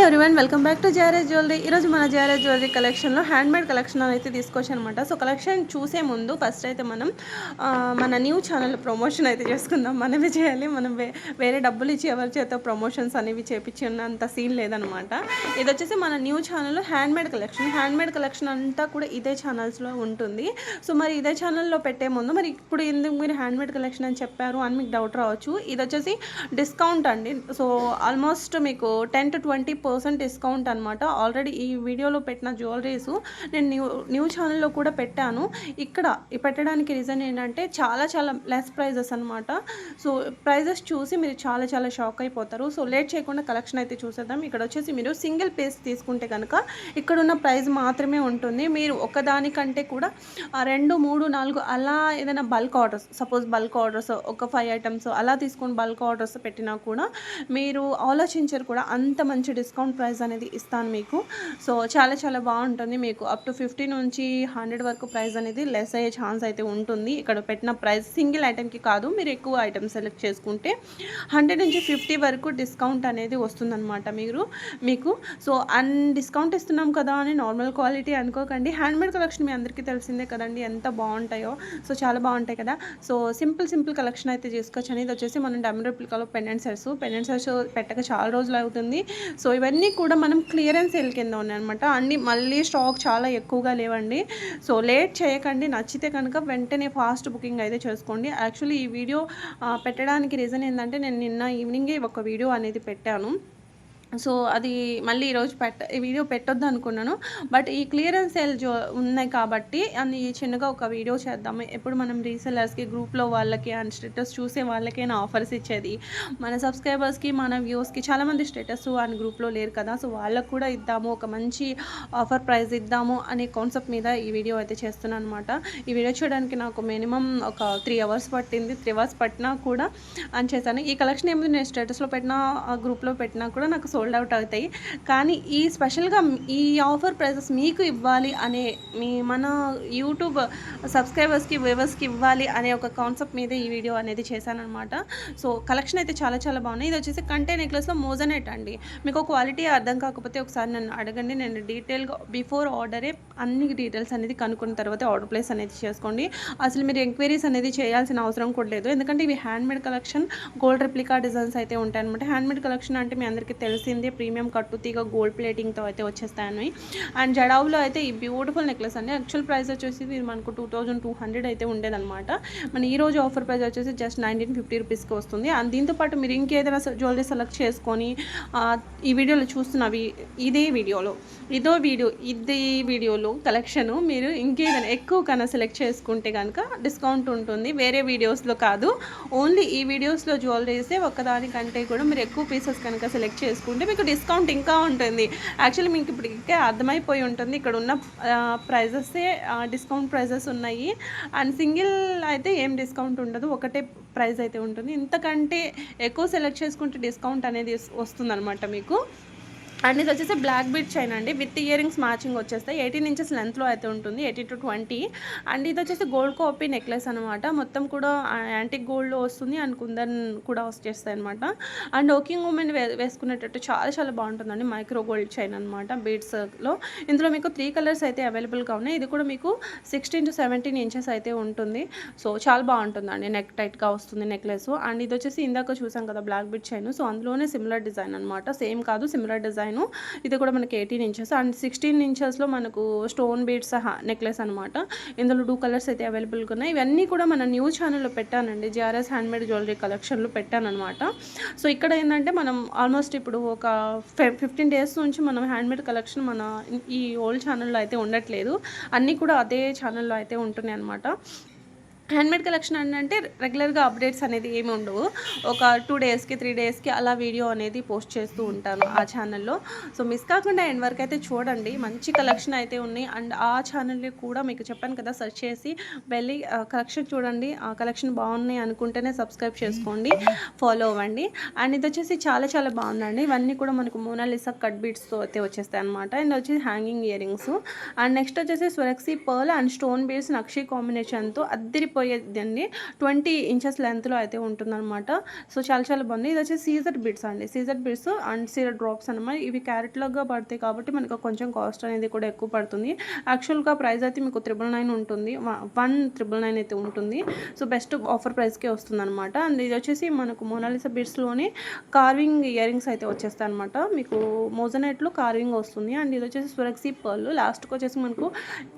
Everyone welcome back to JRS jewellery. ఈరోజు మన JRS jewellery కలెక్షన్లో హ్యాండ్మేడ్ కలెక్షన్ అయితే తీసుకొచ్చి అనమాట. సో కలెక్షన్ చూసే ముందు ఫస్ట్ అయితే మనం మన న్యూ ఛానల్ ప్రమోషన్ అయితే చేసుకుందాం. మనమే చేయాలి, మనం వేరే డబ్బులు ఇచ్చి ఎవరి చేత ప్రమోషన్స్ అనేవి చేపించినంత సీన్ లేదనమాట. ఇది వచ్చేసి మన న్యూ ఛానల్లో హ్యాండ్మేడ్ కలెక్షన్ అంతా కూడా ఇదే ఛానల్స్లో ఉంటుంది. సో మరి ఇదే ఛానల్లో పెట్టే ముందు మరి ఇప్పుడు ఎందుకు మీరు హ్యాండ్మేడ్ కలెక్షన్ అని చెప్పారు అని మీకు డౌట్ రావచ్చు. ఇది వచ్చేసి డిస్కౌంట్ అండి. సో ఆల్మోస్ట్ మీకు 10 to 20% డిస్కౌంట్ అనమాట. ఆల్రెడీ ఈ వీడియోలో పెట్టిన జ్యువెలరీస్ నేను న్యూ ఛానల్లో కూడా పెట్టాను. ఇక్కడ పెట్టడానికి రీజన్ ఏంటంటే చాలా లెస్ ప్రైజెస్ అనమాట. సో ప్రైజెస్ చూసి మీరు చాలా షాక్ అయిపోతారు. సో లేట్ చేయకుండా కలెక్షన్ అయితే చూసేద్దాం. ఇక్కడ వచ్చేసి మీరు సింగిల్ పీస్ తీసుకుంటే కనుక ఇక్కడున్న ప్రైస్ మాత్రమే ఉంటుంది. మీరు ఒకదానికంటే కూడా 2, 3, 4 అలా ఏదైనా bulk orders, suppose bulk orders ఒక 5 ఐటమ్స్ అలా తీసుకొని బల్క్ ఆర్డర్స్ పెట్టినా కూడా మీరు ఆలోచించరు కూడా, అంత మంచి డిస్కౌంట్ ప్రైస్ అనేది ఇస్తాను మీకు. సో చాలా బాగుంటుంది. మీకు అప్ టు 50 నుంచి 100 వరకు ప్రైస్ అనేది లెస్ అయ్యే ఛాన్స్ అయితే ఉంటుంది. ఇక్కడ పెట్టిన ప్రైస్ సింగిల్ ఐటెంకి కాదు, మీరు ఎక్కువ ఐటమ్స్ సెలెక్ట్ చేసుకుంటే 100 నుంచి 50 వరకు డిస్కౌంట్ అనేది వస్తుందన్నమాట మీకు. సో డిస్కౌంట్ ఇస్తున్నాం కదా అని నార్మల్ క్వాలిటీ అనుకోకండి. హ్యాండ్మేడ్ కలెక్షన్ మీ అందరికీ తెలిసిందే కదండి ఎంత బాగుంటాయో. సో చాలా బాగుంటాయి కదా. సో సింపుల్ కలెక్షన్ అయితే చేసుకోవచ్చు. అనేది వచ్చేసి మనం డైమండ్ రెప్లికాలో పెండెంట్ సెట్స్ పెట్టక చాలా రోజులు అవుతుంది. సో ఇవన్నీ కూడా మనం క్లియరెన్స్ సేల్ కింద ఉన్నాయన్నమాట. అన్నీ మళ్ళీ స్టాక్ చాలా ఎక్కువగా లేవండి. సో లేట్ చేయకండి. నచ్చితే కనుక వెంటనే ఫాస్ట్ బుకింగ్ అయితే చేసుకోండి. యాక్చువల్లీ ఈ వీడియో పెట్టడానికి రీజన్ ఏంటంటే నేను నిన్న ఈవినింగే ఒక వీడియో అనేది పెట్టాను. సో అది మళ్ళీ ఈరోజు ఈ వీడియో పెట్టొద్దు అనుకున్నాను. బట్ ఈ క్లియరెన్స్ సేల్ ఉన్నాయి కాబట్టి అని చిన్నగా ఒక వీడియో చేద్దాము. ఎప్పుడు మనం రీసెలర్స్కి, గ్రూప్లో వాళ్ళకి అండ్ స్టేటస్ చూసే వాళ్ళకైనా ఆఫర్స్ ఇచ్చేది. మన సబ్స్క్రైబర్స్కి, మన వ్యూస్కి చాలామంది స్టేటస్ అండ్ గ్రూప్లో లేరు కదా. సో వాళ్ళకు కూడా ఇద్దాము, ఒక మంచి ఆఫర్ ప్రైస్ ఇద్దాము అనే కాన్సెప్ట్ మీద ఈ వీడియో అయితే చేస్తున్నాను అనమాట. ఈ వీడియో చూడడానికి నాకు మినిమం ఒక 3 hours పట్టింది. 3 hours పట్టినా కూడా అని చేశాను. ఈ కలెక్షన్ ఏమిటి నేను స్టేటస్లో పెట్టినా, గ్రూప్లో పెట్టినా కూడా నాకు సోల్డ్ అవుట్ అవుతాయి. కానీ ఈ స్పెషల్గా ఈ ఆఫర్ ప్రైసెస్ మీకు ఇవ్వాలి అనే మన యూట్యూబ్ సబ్స్క్రైబర్స్కి, వ్యూవర్స్కి ఇవ్వాలి అనే ఒక కాన్సెప్ట్ మీద ఈ వీడియో అనేది చేశానమాట. సో కలెక్షన్ అయితే చాలా బాగున్నాయి. ఇది వచ్చేసి కంటే నెక్లెస్లో మోజనెట్ అండి. మీకు క్వాలిటీ అర్థం కాకపోతే ఒకసారి నన్ను అడగండి. నేను డీటెయిల్గా బిఫోర్ ఆర్డరే అన్ని డీటెయిల్స్ అనేది కనుక్కున్న తర్వాత ఆర్డర్ ప్లేస్ అనేది చేసుకోండి. అసలు మీరు ఎంక్వైరీస్ అనేది చేయాల్సిన అవసరం కూడా లేదు. ఎందుకంటే ఇవి handmade collection, gold replica designs అయితే ఉంటాయన్నమాట. హ్యాండ్మేడ్ కలెక్షన్ అంటే మీ అందరికీ తెలిసిందే, ప్రీమియం కట్టుతీగ గోల్డ్ ప్లేటింగ్తో అయితే వచ్చేస్తాయి. అండ్ జడావులో అయితే ఈ బ్యూటిఫుల్ నెక్లెస్ అండి. యాక్చువల్ ప్రైస్ వచ్చేసి ఇది మనకు 2200 అయితే ఉండేదన్నమాట. మన ఈ రోజు ఆఫర్ ప్రైస్ వచ్చేసి జస్ట్ 1950 రూపీస్కి వస్తుంది. అండ్ దీంతోపాటు మీరు ఇంకేదైనా జ్యువెలరీ సెలెక్ట్ చేసుకొని ఈ వీడియోలో చూస్తున్నవి ఇదే వీడియోలో కలెక్షను మీరు ఇంకేదైనా ఎక్కువ కన్నా సెలెక్ట్ చేసుకుంటే కనుక డిస్కౌంట్ ఉంటుంది. వేరే వీడియోస్లో కాదు, ఓన్లీ ఈ వీడియోస్లో జ్యువెలరీసే ఒక్కదానికంటే కూడా మీరు ఎక్కువ పీసెస్ కనుక సెలెక్ట్ చేసుకుంటే మీకు డిస్కౌంట్ ఇంకా ఉంటుంది. యాక్చువల్లీ మీకు ఇప్పుడు ఇంకా అర్థమైపోయి ఉంటుంది ఇక్కడ ఉన్న ప్రైజెసే డిస్కౌంట్ ప్రైజెస్ ఉన్నాయి. అండ్ సింగిల్ అయితే ఏం డిస్కౌంట్ ఉండదు, ఒకటే ప్రైస్ అయితే ఉంటుంది. ఇంతకంటే ఎక్కువ సెలెక్ట్ చేసుకుంటే డిస్కౌంట్ అనేది వస్తుందన్నమాట మీకు. అండ్ ఇది వచ్చేసి బ్లాక్ బీడ్ చైన్ అండి, విత్ ఇయర్ రింగ్స్ మ్యాచింగ్ వచ్చేస్తాయి. 18 inches లెంత్లో అయితే ఉంటుంది, 18 to 20. అండ్ ఇది వచ్చేసి గోల్డ్ కాపీ నెక్లెస్ అనమాట. మొత్తం కూడా యాంటిక్ గోల్డ్లో వస్తుంది అండ్ కుందన్ కూడా వచ్చేస్తాయి అనమాట. అండ్ వర్కింగ్ ఉమెన్ వేసుకునేటట్టు చాలా బాగుంటుందండి. మైక్రో గోల్డ్ చైన్ అనమాట బీడ్స్లో. ఇందులో మీకు 3 కలర్స్ అయితే అవైలబుల్గా ఉన్నాయి. ఇది కూడా మీకు 16 to 17 inches అయితే ఉంటుంది. సో చాలా బాగుంటుందండి, నెక్ టైట్గా వస్తుంది నెక్లెస్. అండ్ ఇది వచ్చేసి ఇందాక చూసాం కదా బ్లాక్ బీడ్ చైన్, సో అందులోనే సిమిలర్ డిజైన్ అనమాట. సేమ్ కాదు, సిమిలర్ డిజైన్. ఇది కూడా మనకి 18 inches అండ్ 16 inchesలో మనకు స్టోన్ బీడ్స్ నెక్లెస్ అనమాట. ఇందులో 2 కలర్స్ అయితే అవైలబుల్గా ఉన్నాయి. ఇవన్నీ కూడా మన న్యూ ఛానల్లో పెట్టానండి, జేఆర్ఎస్ హ్యాండ్మేడ్ జ్యువెలరీ కలెక్షన్లో పెట్టానమాట. సో ఇక్కడ ఏంటంటే మనం ఆల్మోస్ట్ ఇప్పుడు ఒక 15 days నుంచి మనం హ్యాండ్మేడ్ కలెక్షన్ మన ఈ ఓల్డ్ ఛానల్లో అయితే ఉండట్లేదు, అన్నీ కూడా అదే ఛానల్లో అయితే ఉంటున్నాయి అనమాట. హ్యాండ్మేడ్ కలెక్షన్ అంటే రెగ్యులర్గా అప్డేట్స్ అనేది ఏమి ఉండవు. ఒక 2 daysకి 3 daysకి అలా వీడియో అనేది పోస్ట్ చేస్తూ ఉంటాను ఆ ఛానల్లో. సో మిస్ కాకుండా ఎండ్ వరకు అయితే చూడండి, మంచి కలెక్షన్ అయితే ఉన్నాయి. అండ్ ఆ ఛానల్లో కూడా మీకు చెప్పాను కదా, సెర్చ్ చేసి వెళ్ళి కలెక్షన్ చూడండి. ఆ కలెక్షన్ బాగున్నాయి అనుకుంటేనే సబ్స్క్రైబ్ చేసుకోండి, ఫాలో అవ్వండి. అండ్ ఇది వచ్చేసి చాలా బాగుందండి. ఇవన్నీ కూడా మనకు మోనాలిసా కట్ బీడ్స్తో అయితే వచ్చేస్తాయి అనమాట. అండ్ వచ్చేసి hanging ear rings. And next వచ్చేసి Swarovski pearl and stone beads నక్షి కాంబినేషన్తో అద్దరి కరిగిపోయేదండి. 20 ఇంచెస్ లెంత్లో అయితే ఉంటుందన్నమాట. సో చాలా చాలా బాగుంది. ఇది వచ్చేసి సీజర్ బిడ్స్ అండి, సీజర్ బిడ్స్ అండ్ సీజర్ డ్రాప్స్ అనమాట. ఇవి క్యారెట్లాగా పడతాయి కాబట్టి మనకు కొంచెం కాస్ట్ అనేది కూడా ఎక్కువ పడుతుంది. యాక్చువల్గా ప్రైస్ అయితే మీకు 999 ఉంటుంది, 1999 అయితే ఉంటుంది. సో బెస్ట్ ఆఫర్ ప్రైస్కే వస్తుంది అనమాట. అండ్ ఇది వచ్చేసి మనకు మోనాలిసా బిడ్స్లోనే కార్వింగ్ ఇయర్ రింగ్స్ అయితే వచ్చేస్తాయి అనమాట. మీకు మోజనైట్లో కార్వింగ్ వస్తుంది. అండ్ ఇది వచ్చేసి స్వరక్సీ పర్ల్, లాస్ట్కి వచ్చేసి మనకు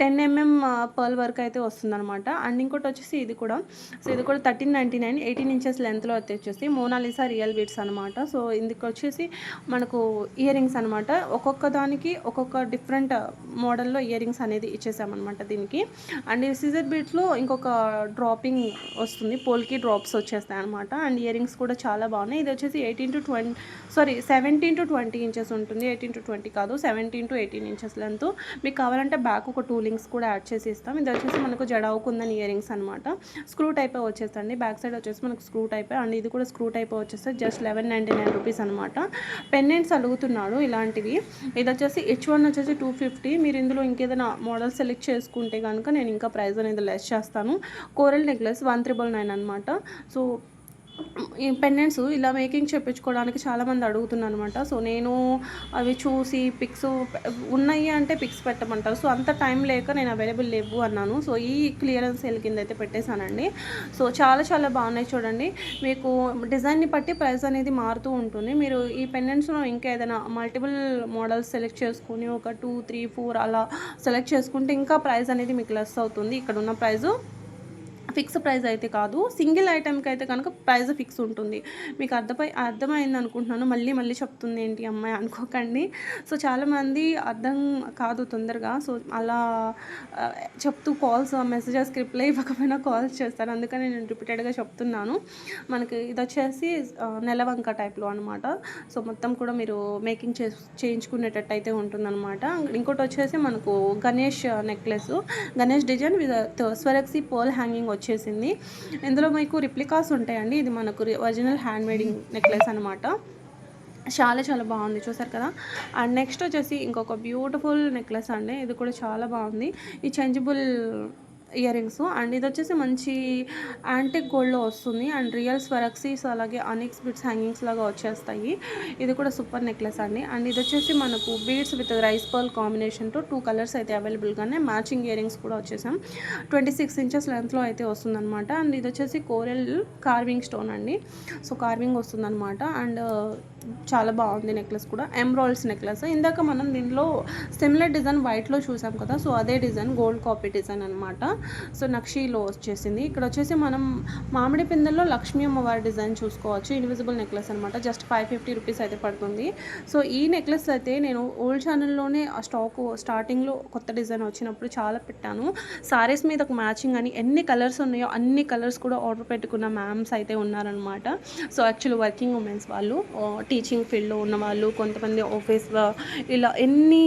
10 mm పర్ల్ వర్క్ అయితే వస్తుంది అనమాట. అండ్ ఇంకోటి వచ్చేసి ఇది కూడా, సో ఇది కూడా 1399, 18 ఇంచెస్ లెంత్లో అయితే వచ్చేసి మోనాలిసా రియల్ బీడ్స్ అనమాట. సో ఇందుకు వచ్చేసి మనకు ఇయర్ రింగ్స్ అనమాట. ఒక్కొక్క దానికి ఒక్కొక్క డిఫరెంట్ మోడల్లో ఇయర్ రింగ్స్ అనేది ఇచ్చేసామన్నమాట దీనికి. అండ్ ఈ సీజర్ బీడ్స్లో ఇంకొక డ్రాపింగ్ వస్తుంది, పోల్కి డ్రాప్స్ వచ్చేస్తాయి అనమాట. అండ్ ఇయర్ రింగ్స్ కూడా చాలా బాగున్నాయి. ఇది వచ్చేసి 17 to 20 ఇంచెస్ ఉంటుంది, 18 to 20 కాదు, 17 to 18 ఇంచెస్ లెంత్. మీకు కావాలంటే బ్యాక్ ఒక 2 లింక్స్ కూడా యాడ్ చేసి ఇస్తాం. ఇది వచ్చేసి మనకు జడావుకుందని ఇయర్ రింగ్స్ అనమాట. స్క్రూ టైప్ వచ్చేస్తండి, బ్యాక్ సైడ్ వచ్చేసి మనకు స్క్రూ టైప్. అండ్ ఇది కూడా స్క్రూ టైప్ వచ్చేస్తే జస్ట్ 1199 రూపీస్ అనమాట. పెండెంట్స్ అడుగుతున్నాడు ఇలాంటివి. ఇది వచ్చేసి H1 వచ్చేసి 250. మీరు ఇందులో ఇంకేదైనా మోడల్ సెలెక్ట్ చేసుకుంటే కనుక నేను ఇంకా ప్రైస్ అనేది లెస్ చేస్తాను. కోరల్ నెక్లెస్ 1999 అనమాట. సో ఈ పెండెంట్స్ ఇలా మేకింగ్ చేయించుకోవడానికి చాలామంది అడుగుతున్నారు అనమాట. సో నేను అవి చూసి పిక్స్ ఉన్నాయి అంటే పిక్స్ పెట్టమంటారు. సో అంత టైం లేక నేను అవైలబుల్ లేవు అన్నాను. సో ఈ క్లియరెన్స్ సేల్ కింద అయితే పెట్టేశానండి. సో చాలా చాలా బాగున్నాయి చూడండి. మీకు డిజైన్ని బట్టి ప్రైస్ అనేది మారుతూ ఉంటుంది. మీరు ఈ పెండెంట్స్లో ఇంకా ఏదైనా మల్టిపుల్ మోడల్స్ సెలెక్ట్ చేసుకుని ఒక 2, 3, 4 అలా సెలెక్ట్ చేసుకుంటే ఇంకా ప్రైస్ అనేది మీకు లెస్ అవుతుంది. ఇక్కడ ఉన్న ప్రైజు ఫిక్స్ ప్రైస్ అయితే కాదు, సింగిల్ ఐటెంకి అయితే కనుక ప్రైస్ ఫిక్స్ ఉంటుంది. మీకు అర్థమైంది అనుకుంటున్నాను. మళ్ళీ చెప్తుంది ఏంటి అమ్మాయి అనుకోకండి. సో చాలామంది అర్థం కాదు తొందరగా. సో అలా చెప్తూ మెసేజెస్కి రిప్లై ఇవ్వకపోయినా కాల్స్ చేస్తారు. అందుకని నేను రిపీటెడ్గా చెప్తున్నాను. మనకి ఇది వచ్చేసి నెలవంక టైప్లో అనమాట. సో మొత్తం కూడా మీరు మేకింగ్ చేయించుకునేటట్టు అయితే ఉంటుందన్నమాట. ఇంకోటి వచ్చేసి మనకు Ganesh necklace, Ganesh design with స్వరక్సీ pearl hanging వచ్చేసింది. ఇందులో మీకు రిప్లికాస్ ఉంటాయండి. ఇది మనకు ఒరిజినల్ హ్యాండ్ మేడింగ్ నెక్లెస్ అనమాట. చాలా చాలా బాగుంది, చూసారు కదా. అండ్ నెక్స్ట్ వచ్చేసి ఇంకొక బ్యూటిఫుల్ నెక్లెస్ అండి. ఇది కూడా చాలా బాగుంది. ఈ చేంజబుల్ ఇయర్ రింగ్స్. అండ్ ఇది వచ్చేసి మంచి యాంటిక్ గోల్డ్లో వస్తుంది. అండ్ రియల్ స్వరక్సీస్ అలాగే అనిక్స్ బిట్స్ హ్యాంగింగ్స్ లాగా వచ్చేస్తాయి. ఇది కూడా సూపర్ నెక్లెస్ అండి. అండ్ ఇది వచ్చేసి మనకు బీడ్స్ విత్ రైస్ పర్ల్ కాంబినేషన్తో 2 కలర్స్ అయితే అవైలబుల్గానే మ్యాచింగ్ ఇయర్ రింగ్స్ కూడా వచ్చేసాం. 26 ఇంచెస్ లెంత్లో అయితే వస్తుందన్నమాట. అండ్ ఇది వచ్చేసి కోరల్ కార్వింగ్ స్టోన్ అండి. సో కార్వింగ్ వస్తుందన్నమాట. అండ్ చాలా బాగుంది నెక్లెస్ కూడా, ఎమ్రాయిల్స్ నెక్లెస్. ఇందాక మనం దీనిలో సిమిలర్ డిజైన్ వైట్లో చూసాం కదా. సో అదే డిజైన్ గోల్డ్ కాపీ డిజైన్ అనమాట. సో నక్షీలో వచ్చేసింది. ఇక్కడ వచ్చేసి మనం మామిడి పిందెల్లో లక్ష్మీ అమ్మవారి డిజైన్ చూసుకోవచ్చు. ఇన్విజిబుల్ నెక్లెస్ అనమాట. జస్ట్ 550 రూపీస్ అయితే పడుతుంది. సో ఈ నెక్లెస్ అయితే నేను ఓల్డ్ ఛానల్లోనే ఆ స్టార్టింగ్లో కొత్త డిజైన్ వచ్చినప్పుడు చాలా పెట్టాను. సారీస్ మీద ఒక మ్యాచింగ్ అని ఎన్ని కలర్స్ ఉన్నాయో అన్ని కలర్స్ కూడా ఆర్డర్ పెట్టుకున్న మ్యామ్స్ అయితే ఉన్నారనమాట. సో యాక్చువల్లీ వర్కింగ్ ఉమెన్స్ వాళ్ళు, టీచింగ్ ఫీల్డ్లో ఉన్న వాళ్ళు, కొంతమంది ఆఫీస్లో, ఇలా ఎన్ని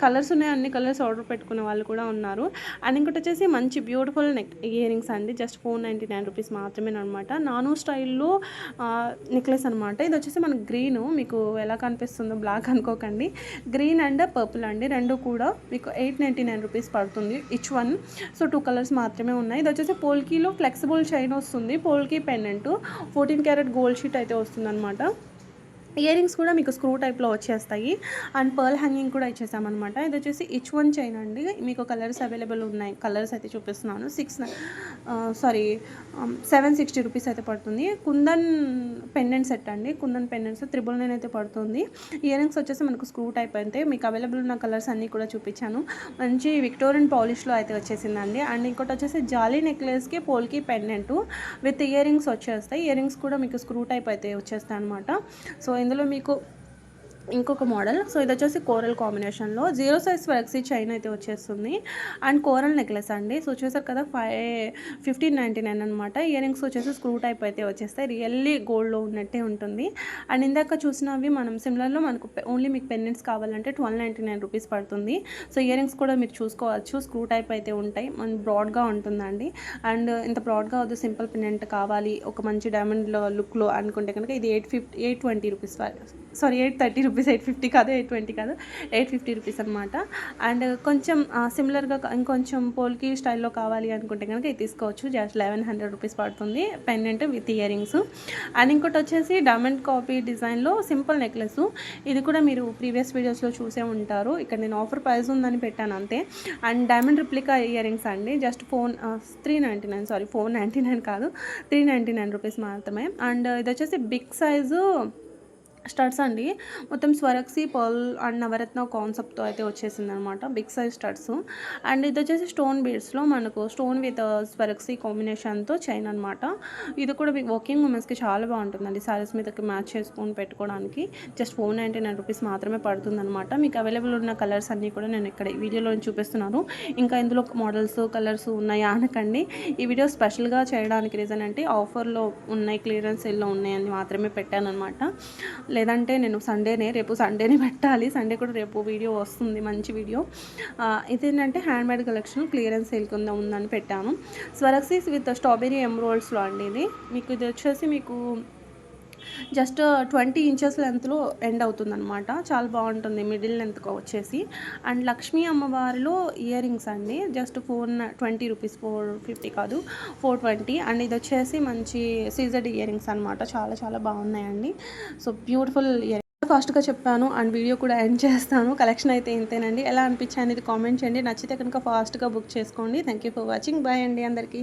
కలర్స్ ఉన్నాయో అన్ని కలర్స్ ఆర్డర్ పెట్టుకున్న వాళ్ళు కూడా ఉన్నారు. అండ్ ఇంకోటి వచ్చేసి మంచి బ్యూటిఫుల్ ఇయర్ రింగ్స్ అండి. జస్ట్ 499 రూపీస్ మాత్రమే అనమాట. నానో స్టైల్లో నెక్లెస్ అనమాట. ఇది వచ్చేసి మనకు గ్రీన్, మీకు ఎలా కనిపిస్తుందో బ్లాక్ అనుకోకండి, గ్రీన్ అండ్ పర్పుల్ అండి. రెండు కూడా మీకు 899 రూపీస్ పడుతుంది ఈచ్ వన్. సో 2 కలర్స్ మాత్రమే ఉన్నాయి. ఇది వచ్చేసి పోల్కీలో ఫ్లెక్సిబుల్ చైన్ వస్తుంది, polki pendant 14 carat gold sheet అయితే వస్తుంది అనమాట. ఇయర్ రింగ్స్ కూడా మీకు స్క్రూ టైప్లో వచ్చేస్తాయి. అండ్ పర్ల్ హ్యాంగింగ్ కూడా ఇచ్చేసామన్నమాట. ఇది వచ్చేసి ఈచ్ వన్ చైన్ అండి. మీకు కలర్స్ అవైలబుల్ ఉన్నాయి, కలర్స్ అయితే చూపిస్తున్నాను. 760 రూపీస్ అయితే పడుతుంది. కుందన్ పెండెంట్ సెట్ అండి, కుందన్ పెండెంట్స్ 999 అయితే పడుతుంది. ఇయర్ రింగ్స్ వచ్చేసి మనకు స్క్రూ టైప్ అయితే మీకు అవైలబుల్ ఉన్న కలర్స్ అన్నీ కూడా చూపించాను. మంచి విక్టోరియన్ పాలిష్లో అయితే వచ్చేసిందండి. అండ్ ఇంకోటి వచ్చేసి జాలీ నెక్లెస్కి పోల్కి పెండెంట్ విత్ ఇయర్ రింగ్స్ వచ్చేస్తాయి. ఇయర్ రింగ్స్ కూడా మీకు స్క్రూ టైప్ అయితే వచ్చేస్తాయి అనమాట. సో ఇందులో మీకు ఇంకొక మోడల్. సో ఇది వచ్చేసి కోరల్ కాంబినేషన్లో 0 సైజ్ స్వరక్సీ చైన్ అయితే వచ్చేస్తుంది. అండ్ కోరల్ నెక్లెస్ అండి. సో చూసారు కదా, 1599 అనమాట. ఇయర్ రింగ్స్ వచ్చేసి స్క్రూ టైప్ అయితే వచ్చేస్తాయి. రియల్లీ గోల్డ్లో ఉన్నట్టే ఉంటుంది. అండ్ ఇందాక చూసినవి మనం సిమిలర్లో మనకు ఓన్లీ మీకు పెండెంట్స్ కావాలంటే 1299 రూపీస్ పడుతుంది. సో ఇయర్ రింగ్స్ కూడా మీరు చూసుకోవచ్చు, స్క్రూ టైప్ అయితే ఉంటాయి. మన బ్రాడ్గా ఉంటుందండి. అండ్ ఇంత బ్రాడ్గా వద్దు, సింపుల్ పెండెంట్ కావాలి ఒక మంచి డైమండ్ లుక్లో అనుకుంటే కనుక ఇది 820 రూపీస్ సారీ 830 రూపీస్, 850 కాదు, 820 కాదు, 850 రూపీస్ అనమాట. అండ్ కొంచెం సిమిలర్గా ఇంకొంచెం పోల్కి స్టైల్లో కావాలి అనుకుంటే కనుక ఇది తీసుకోవచ్చు. జస్ట్ 1100 రూపీస్ పడుతుంది pendant with ear rings. And ఇంకోటి వచ్చేసి డైమండ్ కాపీ డిజైన్లో సింపుల్ నెక్లెస్. ఇది కూడా మీరు ప్రీవియస్ వీడియోస్లో చూసే ఉంటారు. ఇక్కడ నేను ఆఫర్ ప్రైస్ ఉందని పెట్టాను అంతే. And diamond replica ear rings అండి. జస్ట్ 399, సారీ 499 కాదు, 399 రూపీస్ మాత్రమే. అండ్ ఇది వచ్చేసి బిగ్ సైజు స్టడ్స్ అండి. మొత్తం స్వరక్సీ పర్ల్ అండ్ నవరత్న కాన్సెప్ట్తో అయితే వచ్చేసింది అనమాట. Big size studs. అండ్ ఇది వచ్చేసి స్టోన్ బీడ్స్లో మనకు స్టోన్ విత్ స్వరక్సీ కాంబినేషన్తో చైన్ అనమాట. ఇది కూడా వర్కింగ్ ఉమెన్స్కి చాలా బాగుంటుందండి. శారీస్ మీదకి మ్యాచ్ చేసుకొని పెట్టుకోవడానికి. జస్ట్ 499 రూపీస్ మాత్రమే పడుతుందన్నమాట. మీకు అవైలబుల్ ఉన్న కలర్స్ అన్నీ కూడా నేను ఇక్కడ ఈ వీడియోలో చూపిస్తున్నాను. ఇంకా ఇందులో మోడల్స్ కలర్స్ ఉన్నాయి అనకండి. ఈ వీడియో స్పెషల్గా చేయడానికి రీజన్ అంటే ఆఫర్లో ఉన్నాయి, క్లియరెన్స్ సేల్లో ఉన్నాయని మాత్రమే పెట్టాను అనమాట. లేదంటే నేను రేపు సండేనే పెట్టాలి. సండే కూడా రేపు వీడియో వస్తుంది, మంచి వీడియో. ఇదేంటంటే హ్యాండ్మేడ్ కలెక్షన్ క్లియరెన్స్ సేల్ కింద ఉందని పెట్టాను. స్వరక్సీస్ విత్ స్ట్రాబెరీ ఎమ్రోల్స్లో అండి. ఇది వచ్చేసి మీకు జస్ట్ 20 ఇంచెస్ లెంత్లో ఎండ్ అవుతుందన్నమాట. చాలా బాగుంటుంది మిడిల్ లెంత్గా వచ్చేసి. అండ్ లక్ష్మీ అమ్మవారిలో ఇయర్ రింగ్స్ అండి. జస్ట్ 420 రూపీస్, 450 కాదు, 420. అండ్ ఇది వచ్చేసి మంచి సీజర్డ్ ఇయర్ రింగ్స్ అనమాట. చాలా చాలా బాగున్నాయండి. సో బ్యూటిఫుల్ ఇయర్ ఫాస్ట్గా చెప్పాను అండ్ వీడియో కూడా ఎండ్ చేస్తాను. కలెక్షన్ అయితే ఇంతేనండి. ఎలా అనిపించాయి అనేది కామెంట్ చేయండి. నచ్చితే కనుక ఫాస్ట్గా బుక్ చేసుకోండి. Thank you for watching. Bye అండి అందరికీ.